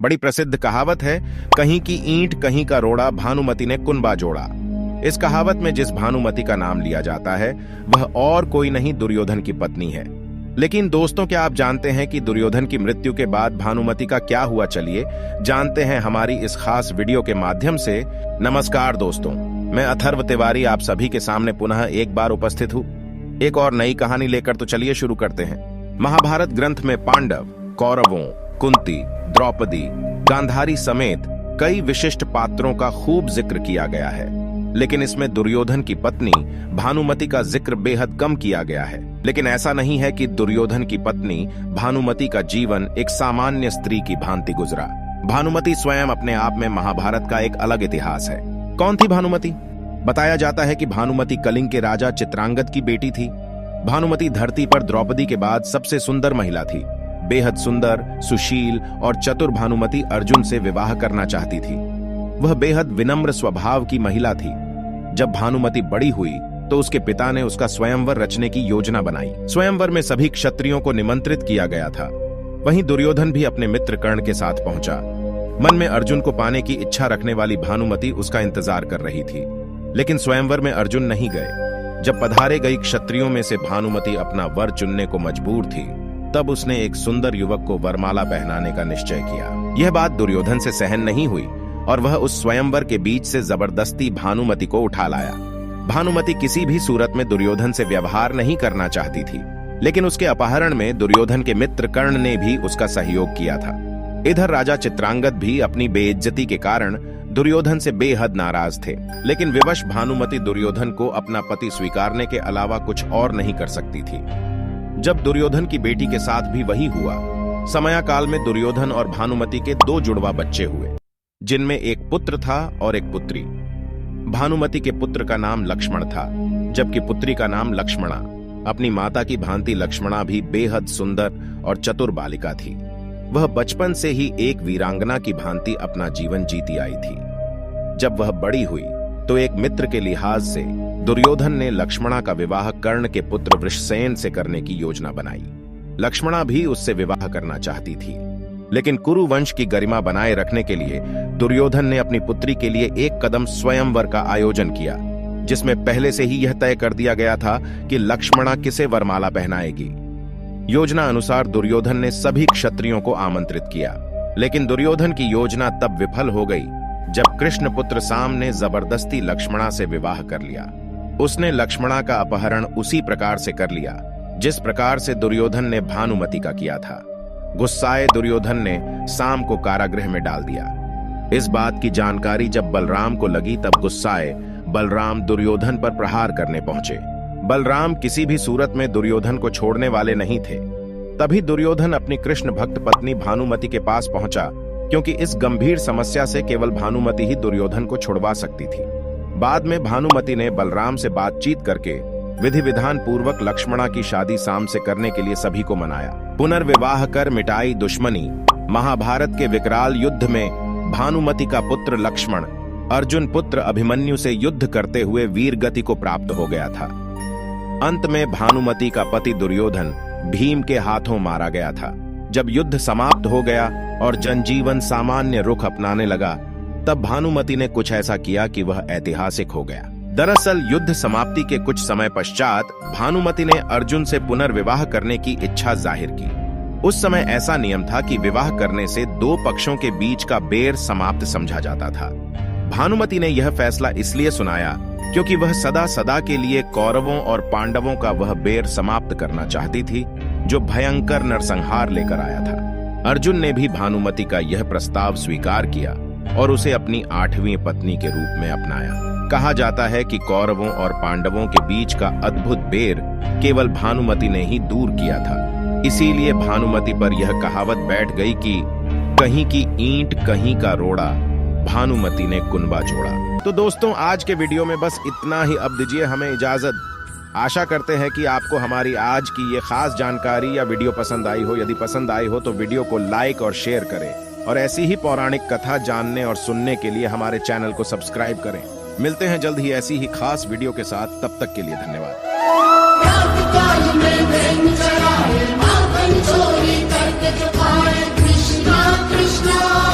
बड़ी प्रसिद्ध कहावत है, कहीं की ईंट कहीं का रोड़ा, भानुमति ने कुनबा जोड़ा। इस कहावत में जिस भानुमति का नाम लिया जाता है वह और कोई नहीं, दुर्योधन की पत्नी है। लेकिन दोस्तों, क्या आप जानते हैं कि दुर्योधन की मृत्यु के बाद भानुमति का क्या हुआ? चलिए जानते हैं हमारी इस खास वीडियो के माध्यम से। नमस्कार दोस्तों, मैं अथर्व तिवारी आप सभी के सामने पुनः एक बार उपस्थित हूँ एक और नई कहानी लेकर। तो चलिए शुरू करते हैं। महाभारत ग्रंथ में पांडव, कौरवों, कुंती, द्रौपदी, गांधारी समेत कई विशिष्ट पात्रों का खूब जिक्र किया गया है, लेकिन इसमें दुर्योधन की पत्नी भानुमति का जिक्र बेहद कम किया गया है। लेकिन ऐसा नहीं है कि दुर्योधन की पत्नी भानुमति का जीवन एक सामान्य स्त्री की भांति गुजरा। भानुमति स्वयं अपने आप में महाभारत का एक अलग इतिहास है। कौन थी भानुमति? बताया जाता है कि भानुमति कलिंग के राजा चित्रांगद की बेटी थी। भानुमति धरती पर द्रौपदी के बाद सबसे सुंदर महिला थी। बेहद सुंदर, सुशील और चतुर भानुमति अर्जुन से विवाह करना चाहती थी। वह बेहद विनम्र स्वभाव की महिला थी। जब भानुमति बड़ी हुई तो उसके पिता ने उसका स्वयंवर रचने की योजना बनाई। स्वयंवर में सभी क्षत्रियों को निमंत्रित किया गया था। वहीं दुर्योधन भी अपने मित्र कर्ण के साथ पहुंचा। मन में अर्जुन को पाने की इच्छा रखने वाली भानुमति उसका इंतजार कर रही थी, लेकिन स्वयंवर में अर्जुन नहीं गए। जब पधारे गई क्षत्रियों में से भानुमति अपना वर चुनने को मजबूर थी, तब उसने एक सुंदर युवक को वरमाला पहनाने का निश्चय किया। यह बात दुर्योधन से सहन नहीं हुई और वह उस स्वयंवर के बीच से जबरदस्ती भानुमति को उठा लाया। भानुमति किसी भी सूरत में दुर्योधन से व्यवहार नहीं करना चाहती थी, लेकिन उसके अपहरण में दुर्योधन के मित्र कर्ण ने भी उसका सहयोग किया था। इधर राजा चित्रांगद भी अपनी बेइज्जती के कारण दुर्योधन से बेहद नाराज थे, लेकिन विवश भानुमति दुर्योधन को अपना पति स्वीकारने के अलावा कुछ और नहीं कर सकती थी। जब दुर्योधन की बेटी के साथ भी वही हुआ। समयाकाल में दुर्योधन और भानुमति के दो जुड़वा बच्चे हुए, जिनमें एक पुत्र था और एक पुत्री। भानुमति के पुत्र का नाम लक्ष्मण था, जबकि पुत्री का नाम लक्ष्मणा। अपनी माता की भांति लक्ष्मणा भी बेहद सुंदर और चतुर बालिका थी। वह बचपन से ही एक वीरांगना की भांति अपना जीवन जीती आई थी। जब वह बड़ी हुई तो एक मित्र के लिहाज से दुर्योधन ने लक्ष्मणा का विवाह कर्ण के पुत्र वृषसेन से करने की योजना बनाई। लक्ष्मणा भी उससे विवाह करना चाहती थी, लेकिन कुरु वंश की गरिमा बनाए रखने के लिए दुर्योधन ने अपनी पुत्री के लिए एक कदम स्वयंवर का आयोजन किया, जिसमें पहले से ही यह तय कर दिया गया था कि लक्ष्मणा किसे वरमाला पहनाएगी। योजना अनुसार दुर्योधन ने सभी क्षत्रियों को आमंत्रित किया, लेकिन दुर्योधन की योजना तब विफल हो गई जब कृष्ण पुत्र साम ने जबरदस्ती लक्ष्मणा से विवाह कर लिया। उसने लक्ष्मणा का अपहरण उसी प्रकार से कर लिया जिस प्रकार से दुर्योधन ने भानुमति का किया था। गुस्साए दुर्योधन ने साम को कारागृह में डाल दिया। इस बात की जानकारी जब बलराम को लगी, तब गुस्साए बलराम दुर्योधन पर प्रहार करने पहुंचे। बलराम किसी भी सूरत में दुर्योधन को छोड़ने वाले नहीं थे। तभी दुर्योधन अपनी कृष्ण भक्त पत्नी भानुमति के पास पहुंचा, क्योंकि इस गंभीर समस्या से केवल भानुमति ही दुर्योधन को छुड़वा सकती थी। बाद में भानुमति ने बलराम से बातचीत करके विधि विधान पूर्वक लक्ष्मणा की शादी साम से करने के लिए सभी को मनाया। पुनर्विवाह कर मिटाई दुश्मनी। महाभारत के विकराल युद्ध में भानुमति का पुत्र लक्ष्मण अर्जुन पुत्र अभिमन्यु से युद्ध करते हुए वीर गति को प्राप्त हो गया था। अंत में भानुमति का पति दुर्योधन भीम के हाथों मारा गया था। जब युद्ध समाप्त हो गया और जनजीवन सामान्य रुख अपनाने लगा, तब भानुमति ने कुछ ऐसा किया कि वह ऐतिहासिक हो गया। दरअसल युद्ध समाप्ति के कुछ समय पश्चात भानुमति ने अर्जुन से पुनर्विवाह करने की इच्छा जाहिर की। उस समय ऐसा नियम था कि विवाह करने से दो पक्षों के बीच का बैर समाप्त समझा जाता था। भानुमति ने यह फैसला इसलिए सुनाया क्योंकि वह सदा सदा के लिए कौरवों और पांडवों का वह बैर समाप्त करना चाहती थी, जो भयंकर नरसंहार लेकर आया था। अर्जुन ने भी भानुमति का यह प्रस्ताव स्वीकार किया और उसे अपनी 8वीं पत्नी के रूप में अपनाया। कहा जाता है कि कौरवों और पांडवों के बीच का अद्भुत बैर केवल भानुमति ने ही दूर किया था। इसीलिए भानुमति पर यह कहावत बैठ गई कि कहीं की ईंट कहीं का रोड़ा, भानुमति ने कुनबा जोड़ा। तो दोस्तों, आज के वीडियो में बस इतना ही। अब दीजिए हमें इजाजत। आशा करते हैं कि आपको हमारी आज की ये खास जानकारी या वीडियो पसंद आई हो। यदि पसंद आई हो तो वीडियो को लाइक और शेयर करें, और ऐसी ही पौराणिक कथा जानने और सुनने के लिए हमारे चैनल को सब्सक्राइब करें। मिलते हैं जल्द ही ऐसी ही खास वीडियो के साथ। तब तक के लिए धन्यवाद। कृष्णा कृष्णा